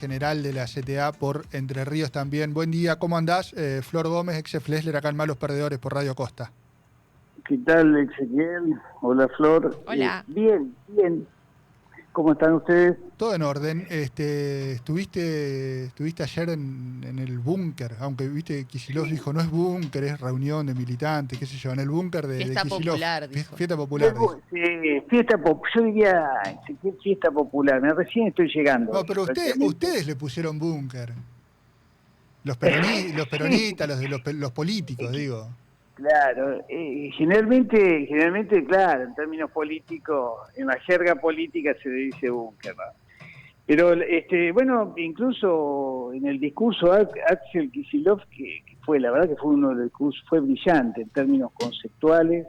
general de la CTA por Entre Ríos también. Buen día, ¿cómo andás? Flor Gómez, ex Flesler, acá en Malos Perdedores por Radio Costa. ¿Qué tal, Ezequiel? Hola, Flor. Hola. Bien, bien. ¿Cómo están ustedes? Todo en orden. Estuviste ayer en el búnker, aunque viste Kicillof dijo, no es búnker, es reunión de militantes, qué sé yo, en el búnker de Fiesta Kicillof. popular, dijo. Fiesta popular, dijo. Sí, yo diría, Ezequiel, fiesta popular. Recién estoy llegando. No, pero prácticamente. ustedes le pusieron búnker. Los Sí, peronistas, los políticos, digo. claro. Generalmente, claro, en términos políticos, en la jerga política se le dice búnker, ¿no? Pero, bueno, incluso en el discurso Axel Kicillof, que fue, la verdad que fue uno de los discursos, fue brillante en términos conceptuales.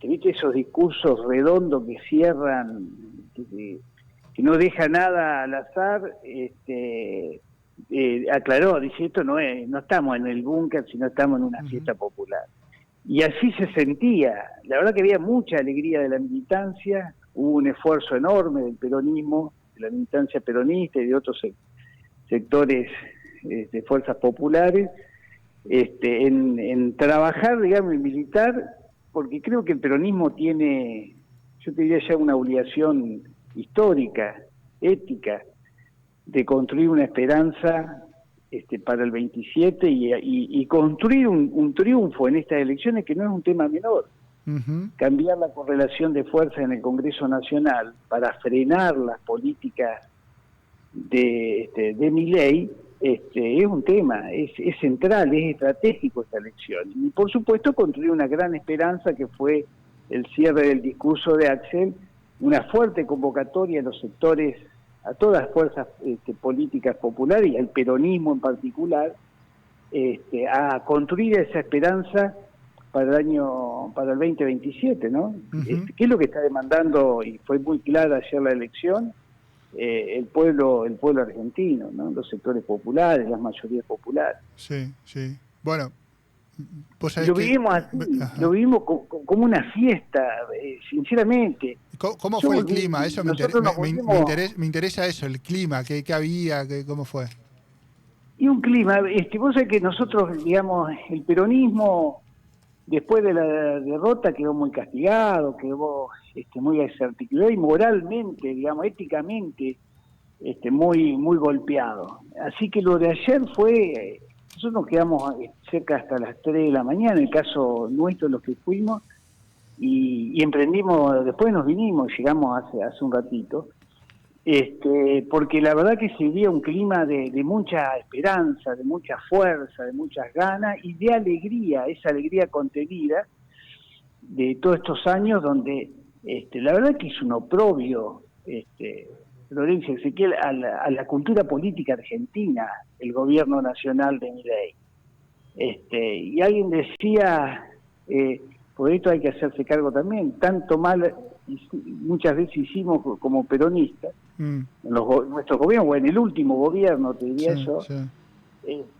¿Viste esos discursos redondos que cierran, que no deja nada al azar? Aclaró, dice, esto no estamos en el búnker, sino estamos en una fiesta popular. Y así se sentía. La verdad que había mucha alegría de la militancia, hubo un esfuerzo enorme del peronismo, de la militancia peronista y de otros sectores de fuerzas populares, en trabajar, digamos, en militar, porque creo que el peronismo tiene, yo te diría ya una obligación histórica, ética, de construir una esperanza para el 27 y construir un triunfo en estas elecciones que no es un tema menor. Cambiar la correlación de fuerzas en el Congreso Nacional para frenar las políticas de Milei es un tema, es central, es estratégico esta elección. Y por supuesto construir una gran esperanza que fue el cierre del discurso de Axel, una fuerte convocatoria a los sectores, a todas las fuerzas políticas populares y al peronismo en particular, a construir esa esperanza para el 2027, ¿no? ¿Qué es lo que está demandando? Y fue muy clara ayer la elección, el pueblo argentino, ¿no? Los sectores populares, las mayorías populares. Sí, sí. Bueno, lo vivimos así, lo vivimos como una fiesta, sinceramente. ¿Cómo fue el clima? Eso me interesa eso, el clima, qué había, cómo fue. Y un clima, vos sabés que nosotros, digamos, el peronismo, después de la derrota quedó muy castigado, quedó muy desarticulado y moralmente, digamos, éticamente, muy golpeado. Así que lo de ayer fue, nosotros nos quedamos cerca hasta las 3 de la mañana, en el caso nuestro, los que fuimos, y emprendimos, después nos vinimos, llegamos hace un ratito, porque la verdad que se vivía un clima de mucha esperanza, de mucha fuerza, de muchas ganas y de alegría, esa alegría contenida de todos estos años donde la verdad que es un oprobio, Florencia, Ezequiel, a la cultura política argentina, el gobierno nacional de Milei. Y alguien decía, por esto hay que hacerse cargo también, tanto mal muchas veces hicimos como peronistas, en nuestros gobiernos, o en el último gobierno, te diría yo,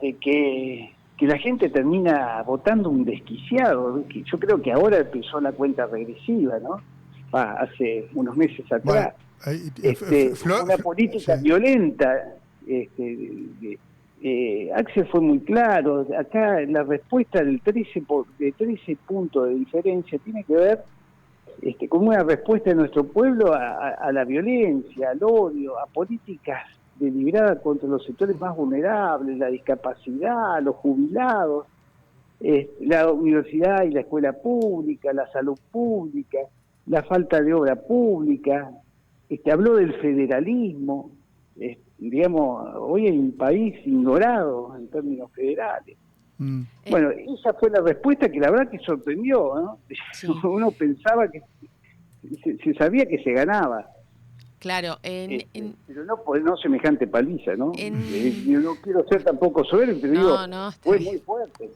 que la gente termina votando un desquiciado. Yo creo que ahora empezó la cuenta regresiva, ¿no? Hace unos meses atrás. Una política violenta. Axel fue muy claro. Acá la respuesta de 13 puntos de diferencia tiene que ver como una respuesta de nuestro pueblo a la violencia, al odio, a políticas deliberadas contra los sectores más vulnerables, la discapacidad, los jubilados, la universidad y la escuela pública, la salud pública, la falta de obra pública. Habló del federalismo. Digamos, hoy hay un país ignorado en términos federales. Bueno, esa fue la respuesta que la verdad que sorprendió, ¿no? Sí. Uno pensaba que se sabía que se ganaba. Claro, pero no semejante paliza, ¿no? Yo no quiero ser tampoco soberbio, pero fue muy fuerte.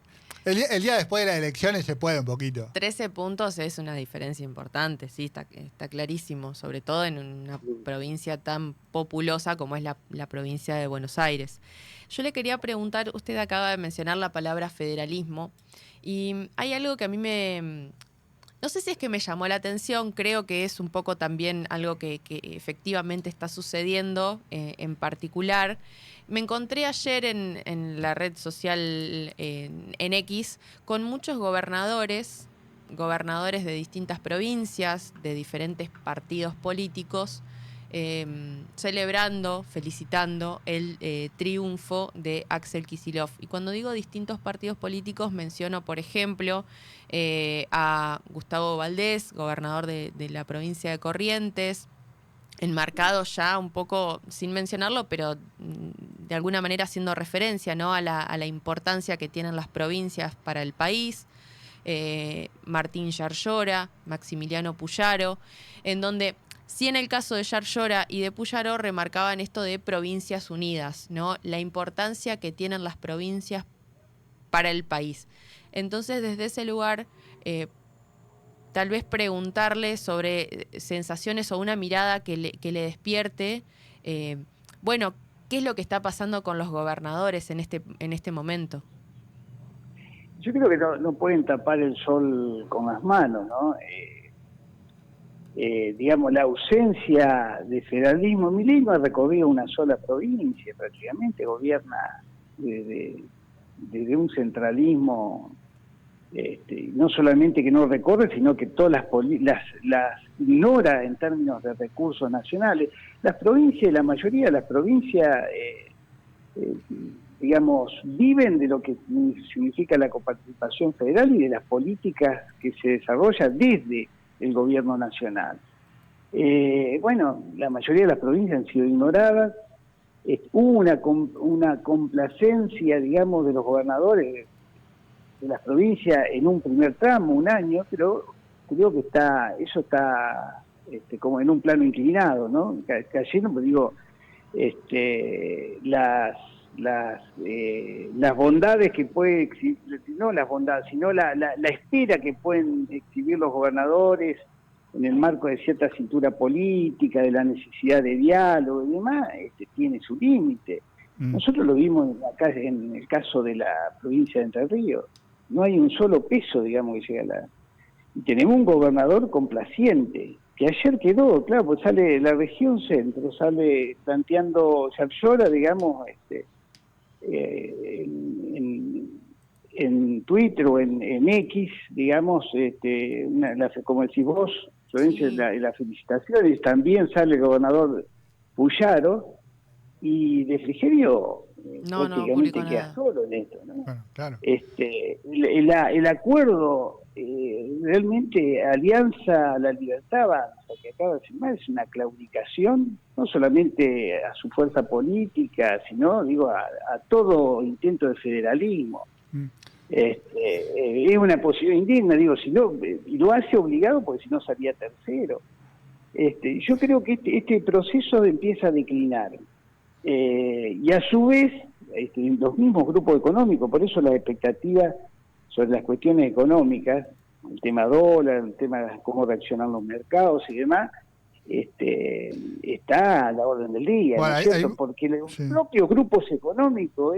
El día después de las elecciones se puede un poquito. 13 puntos es una diferencia importante, sí, está clarísimo, sobre todo en una provincia tan populosa como es la provincia de Buenos Aires. Yo le quería preguntar, usted acaba de mencionar la palabra federalismo, y hay algo que a mí No sé si es que me llamó la atención, creo que es un poco también algo que efectivamente está sucediendo en particular. Me encontré ayer en la red social en X con muchos gobernadores de distintas provincias, de diferentes partidos políticos, celebrando, felicitando el triunfo de Axel Kicillof. Y cuando digo distintos partidos políticos, menciono, por ejemplo, a Gustavo Valdés, gobernador de la provincia de Corrientes, enmarcado ya un poco, sin mencionarlo, pero de alguna manera haciendo referencia, ¿no?, a la importancia que tienen las provincias para el país. Martín Yarlora, Maximiliano Puyaro, en donde sí, en el caso de Yarlora y de Puyaro remarcaban esto de provincias unidas, ¿no?, la importancia que tienen las provincias para el país. Entonces, desde ese lugar, tal vez preguntarle sobre sensaciones o una mirada que le despierte, bueno, ¿qué es lo que está pasando con los gobernadores en este momento? Yo creo que no pueden tapar el sol con las manos, ¿no? Digamos, la ausencia de federalismo. Milei no ha recorrido una sola provincia, prácticamente gobierna desde un centralismo, no solamente que no recorre, sino que todas las ignora en términos de recursos nacionales. Las provincias, la mayoría de las provincias, digamos, viven de lo que significa la coparticipación federal y de las políticas que se desarrollan desde el gobierno nacional. Bueno, la mayoría de las provincias han sido ignoradas. Hubo una complacencia, digamos, de los gobernadores de las provincias en un primer tramo, un año, pero creo que eso está como en un plano inclinado, ¿no? Cayendo, pues digo, las bondades que puede exhibir, no las bondades, sino la espera que pueden exhibir los gobernadores en el marco de cierta cintura política, de la necesidad de diálogo y demás, tiene su límite. Nosotros lo vimos acá en el caso de la provincia de Entre Ríos. No hay un solo peso, digamos, que llega a Y tenemos un gobernador complaciente, que ayer quedó, claro, pues sale la región centro, sale planteando Yarlora, digamos, en Twitter o en X, digamos, como decís vos, Florencia, Sí. las felicitaciones. También sale el gobernador Puyaro, y de Frigerio No prácticamente publicó queda nada. solo en esto, ¿no? Bueno, claro. El acuerdo, realmente Alianza a la Libertad Avanza, que acaba de firmar, es una claudicación, no solamente a su fuerza política, sino, digo, a todo intento de federalismo. Es una posición indigna, digo, si no, y lo hace obligado porque si no salía tercero. Yo creo que este proceso empieza a declinar. Y a su vez, los mismos grupos económicos, por eso las expectativas sobre las cuestiones económicas, el tema dólar, el tema de cómo reaccionan los mercados y demás, está a la orden del día, Bueno, ¿no es cierto? Porque los propios grupos económicos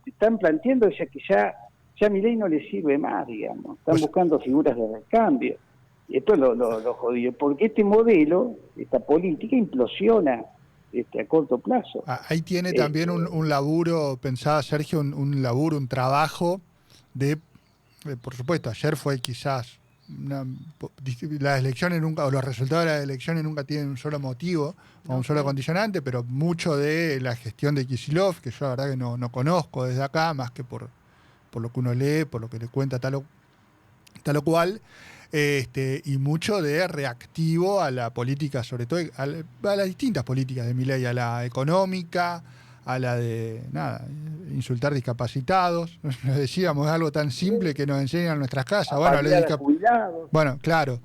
están planteando que ya Milei no les sirve más, digamos, están buscando figuras de recambio. Y esto es lo jodido, porque este modelo, esta política implosiona a corto plazo. Ahí tiene también un laburo, pensaba Sergio, un laburo, un trabajo por supuesto, ayer fue quizás las elecciones nunca, o los resultados de las elecciones nunca tienen un solo motivo o un solo condicionante, pero mucho de la gestión de Kicillof, que yo la verdad que no conozco desde acá, más que por lo que uno lee, por lo que le cuenta tal o cual, y mucho de reactivo a la política, sobre todo a las distintas políticas de Milei, a la económica, a la de, insultar discapacitados. Nos decíamos algo tan simple que nos enseñan en nuestras casas. Bueno, claro.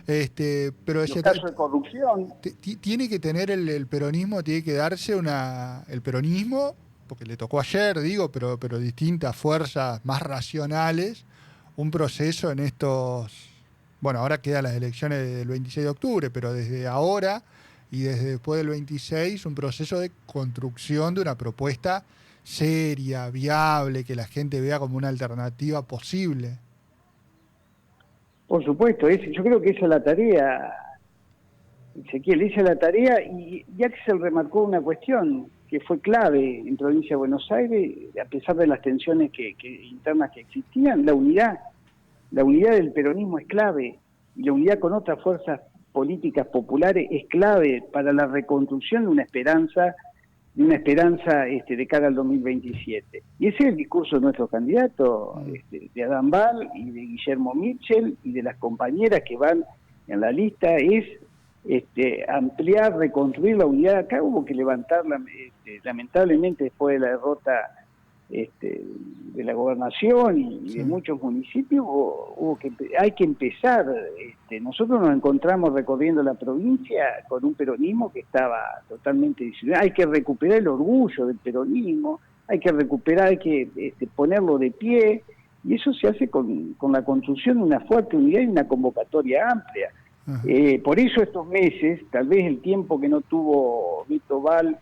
Pero los casos de corrupción. Tiene que tener el peronismo, tiene que darse el peronismo, porque le tocó ayer, digo, pero distintas fuerzas más racionales, un proceso en estos... Bueno, ahora quedan las elecciones del 26 de octubre, pero desde ahora y desde después del 26, un proceso de construcción de una propuesta seria, viable, que la gente vea como una alternativa posible. Por supuesto, yo creo que esa es la tarea, Ezequiel, esa es la tarea, y Axel remarcó una cuestión que fue clave en provincia de Buenos Aires, a pesar de las tensiones internas que existían, la unidad del peronismo es clave, y la unidad con otras fuerzas políticas populares es clave para la reconstrucción de una esperanza de cara al 2027. Y ese es el discurso de nuestros candidatos, de Adán Bal y de Guillermo Mitchell y de las compañeras que van en la lista, es ampliar, reconstruir la unidad. Acá hubo que levantarla, lamentablemente después de la derrota de la gobernación y de muchos municipios, hay que empezar. Nosotros nos encontramos recorriendo la provincia con un peronismo que estaba totalmente disolvido. Hay que recuperar el orgullo del peronismo, hay que ponerlo de pie, y eso se hace con la construcción de una fuerte unidad y una convocatoria amplia. Por eso estos meses, tal vez el tiempo que no tuvo Víctor Val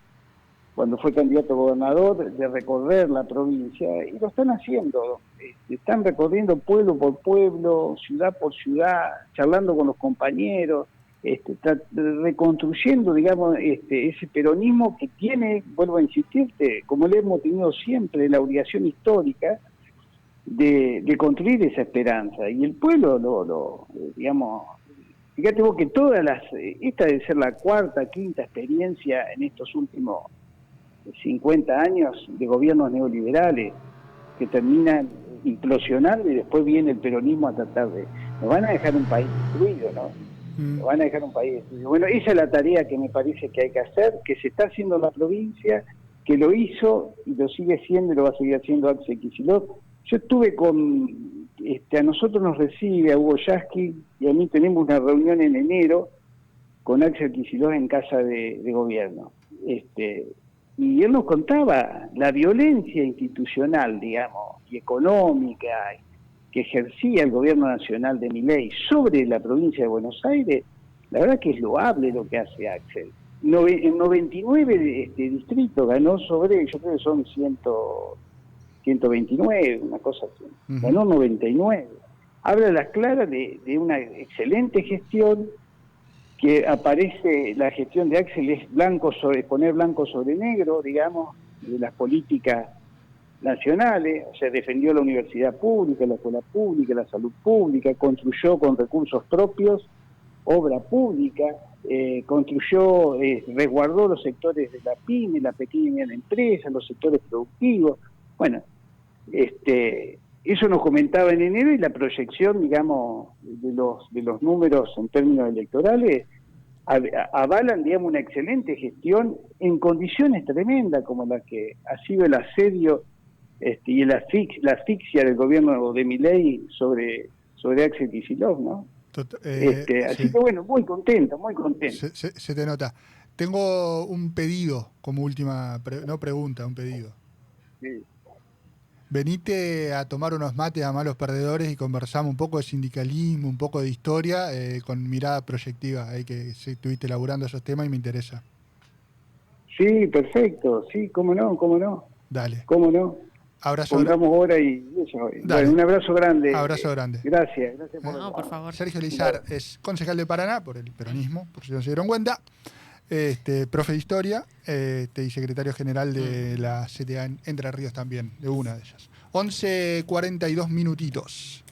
cuando fue candidato a gobernador, de recorrer la provincia, y lo están haciendo, están recorriendo pueblo por pueblo, ciudad por ciudad, charlando con los compañeros, reconstruyendo, digamos, ese peronismo que tiene, vuelvo a insistirte, como le hemos tenido siempre, la obligación histórica de construir esa esperanza, y el pueblo digamos, fíjate vos que esta debe ser la cuarta, quinta experiencia en estos últimos 50 años de gobiernos neoliberales que terminan implosionando, y después viene el peronismo a tratar nos van a dejar un país destruido, ¿no? Nos van a dejar un país destruido. Bueno, esa es la tarea que me parece que hay que hacer, que se está haciendo en la provincia, que lo hizo y lo sigue haciendo y lo va a seguir haciendo Axel Kicillof. Yo estuve a nosotros nos recibe a Hugo Yasky y a mí, tenemos una reunión en enero con Axel Kicillof en Casa de Gobierno. Y él nos contaba la violencia institucional, digamos, y económica que ejercía el gobierno nacional de Milei sobre la provincia de Buenos Aires. La verdad que es loable lo que hace Axel. En 99 distritos ganó sobre, yo creo que son 129, una cosa así. Ganó 99. Habla a las claras de una excelente gestión, que aparece la gestión de Axel es poner blanco sobre negro, digamos, de las políticas nacionales. O sea, defendió la universidad pública, la escuela pública, la salud pública, construyó con recursos propios obra pública, resguardó los sectores de la pyme, la pequeña y mediana empresa, los sectores productivos. Bueno, eso nos comentaba en enero, y la proyección, digamos, de los números en términos electorales avalan, digamos, una excelente gestión en condiciones tremendas como las que ha sido el asedio y la asfixia del gobierno de Milei sobre Axel Kicillof, ¿no? Así que bueno, muy contento. Se te nota. Tengo un pedido como última, no pregunta, un pedido. Sí. Venite a tomar unos mates a Malos Perdedores y conversamos un poco de sindicalismo, un poco de historia, con mirada proyectiva, que estuviste laburando esos temas y me interesa. Sí, perfecto, sí, cómo no. Dale. Cómo no. Abrazo. Pongamos hora y eso. Bueno, un abrazo grande. Abrazo grande. Gracias por favor. Sergio Lizar es concejal de Paraná por el peronismo, por si no se dieron cuenta. Profe de historia, y secretario general de la CTA en Entre Ríos también, de una de ellas. 11:42 minutitos.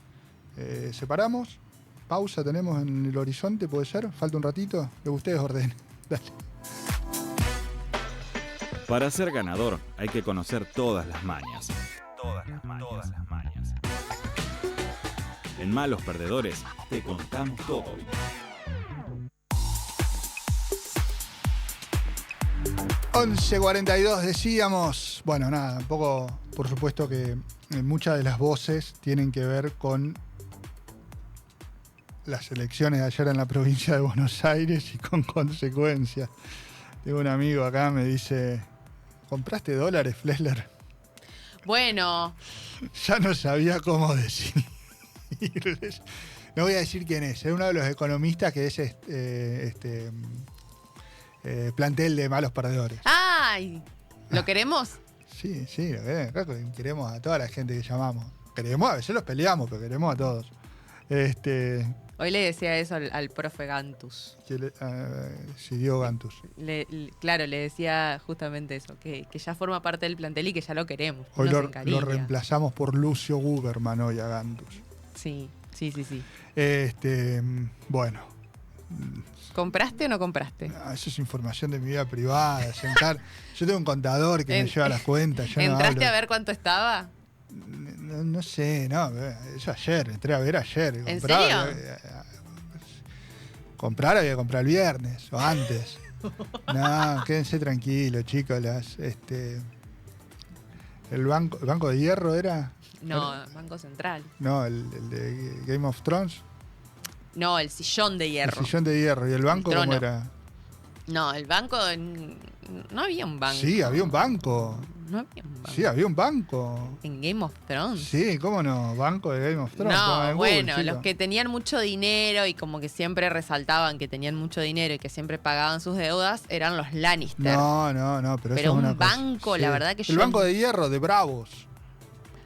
Separamos. Pausa tenemos en el horizonte, ¿puede ser? ¿Falta un ratito? Lo que ustedes ordenen. Dale. Para ser ganador hay que conocer todas las mañas. Todas las mañas. En Malos Perdedores te contamos todo. 11:42 decíamos. Bueno, nada, un poco, por supuesto que muchas de las voces tienen que ver con las elecciones de ayer en la provincia de Buenos Aires y con consecuencias. Tengo un amigo acá, me dice, ¿compraste dólares, Flesler? Bueno. Ya no sabía cómo decirles. No voy a decir quién es uno de los economistas que es plantel de Malos Perdedores. ¡Ay! ¿Lo queremos? Sí, queremos a toda la gente que llamamos. Queremos, a veces los peleamos, pero queremos a todos. Hoy le decía eso al profe Gantus. Sí, Diego Gantus. Claro, le decía justamente eso, que ya forma parte del plantel y que ya lo queremos. Hoy nos lo encariña. reemplazamos por Lucio Guberman hoy a Gantus. Sí. Bueno. ¿Compraste o no compraste? Eso es información de mi vida privada. Yo tengo un contador que me lleva las cuentas. Yo ¿Entraste no a ver cuánto estaba? No sé, no. Eso ayer, entré a ver ayer. ¿En serio? Comprar había que comprar el viernes o antes. No, quédense tranquilos, chicos. ¿El banco de hierro era? No, Banco Central. No, el de Game of Thrones. No, el sillón de hierro. El sillón de hierro. ¿Y el banco cómo era? No, el banco... No había un banco. Sí, había un banco. No había un banco. Sí, había un banco. ¿En Game of Thrones? Sí, ¿cómo no? Banco de Game of Thrones. No, bueno, Google, los que tenían mucho dinero y como que siempre resaltaban que tenían mucho dinero y que siempre pagaban sus deudas eran los Lannister. No, pero eso es una un banco, cosa. la Sí. verdad que El banco de hierro de Bravos.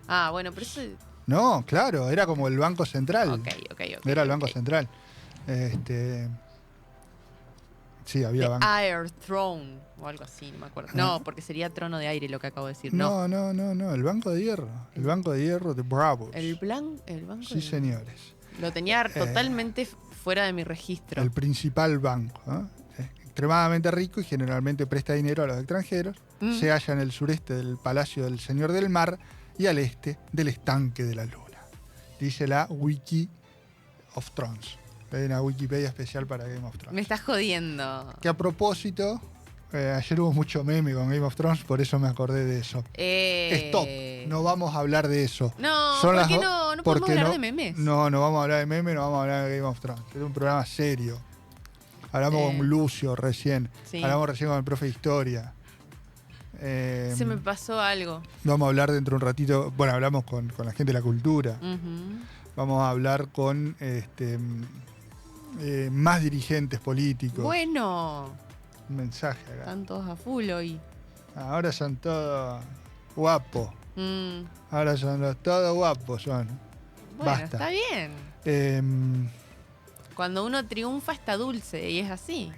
Ah, bueno, pero eso... No, claro, era como el Banco Central. Ok. Era el Banco Central. Sí, había banco. Air Throne o algo así, no me acuerdo. No, porque sería trono de aire lo que acabo de decir. No. No, el Banco de Hierro. El Banco de Hierro de Bravos. El banco. Sí, señores. Lo tenía totalmente fuera de mi registro. El principal banco. Extremadamente rico y generalmente presta dinero a los extranjeros. Se halla en el sureste del Palacio del Señor del Mar y al este del Estanque de la Luna. Dice la Wiki of Thrones. Hay una Wikipedia especial para Game of Thrones. Me estás jodiendo. Que a propósito, ayer hubo mucho meme con Game of Thrones, por eso me acordé de eso. Stop, no vamos a hablar de eso. No, ¿por qué no? No podemos hablar de memes. No vamos a hablar de memes, no vamos a hablar de Game of Thrones. Es un programa serio. Hablamos con Lucio recién. Sí. Hablamos recién con el profe de historia. Se me pasó algo. Vamos a hablar dentro de un ratito. Bueno, hablamos con la gente de la cultura. Vamos a hablar con más dirigentes políticos. Bueno. Un mensaje acá. Están todos a full hoy. Ahora son todos guapos. Ahora son todos guapos. Bueno, basta. Está bien. Cuando uno triunfa está dulce y es así.